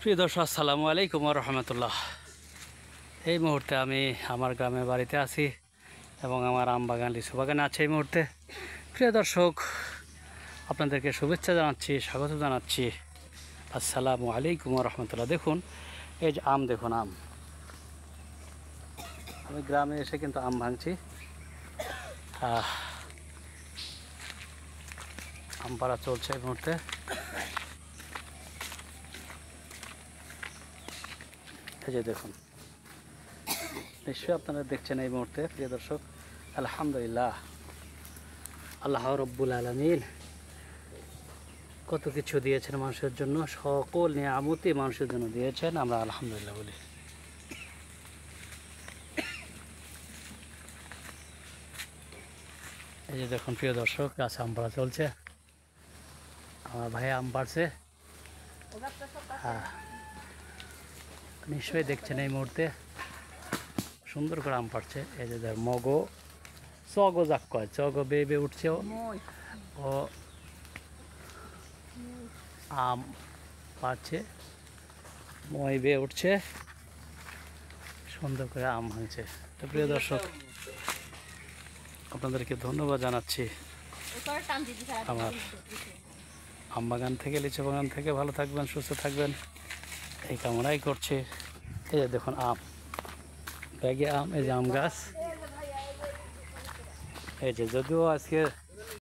প্রিয় দর্শক, আসসালামু আলাইকুম ওয়া রাহমাতুল্লাহ। এই মুহূর্তে আমি আমার গ্রামের বাড়িতে আছি এবং আমার আম বাগান, লিচু বাগানে আছে এই মুহূর্তে। প্রিয় দর্শক, আপনাদেরকে শুভেচ্ছা জানাচ্ছি, স্বাগত জানাচ্ছি। আসসালামু আলাইকুম ওয়া রাহমাতুল্লাহ। দেখুন, এই যে আম, দেখুন আম। আমি গ্রামে এসে কিন্তু আম ভাঙছি। আম পাড়া চলছে এই মুহূর্তে। এই যে দেখুন, নিশ্চয়ই আপনারা দেখছেন এই মুহূর্তে। প্রিয় দর্শক, আলহামদুলিল্লাহ, আল্লাহ রব্বুল আলামিন কত কিছু দিয়েছেন মানুষের জন্য, সকল নিয়ামতই মানুষের জন্য দিয়েছেন। আমরা আলহামদুলিল্লাহ বলি। এই যে দেখুন প্রিয় দর্শক, গাছে আম পাড়া চলছে। আমার ভাই আম পাড়ছে। হ্যাঁ, নিশ্চয়ই দেখছেন এই মুহূর্তে সুন্দর করে আম পাড়ছে। এই যে দেখ, মগো চগো যাক কয়, চগো বেয়ে বেয়ে উঠছে। ও আম পাড়ছে, মই বেয়ে উঠছে, সুন্দর করে আম ভাঙছে। তো প্রিয় দর্শক, আপনাদেরকে ধন্যবাদ জানাচ্ছি। আমার আম বাগান থেকে, লিচু বাগান থেকে ভালো থাকবেন, সুস্থ থাকবেন, এই কামনাই করছি। এই যে দেখুন আম, ব্যাগে আম, এই যে আম গাছ। এই যে যদিও আজকে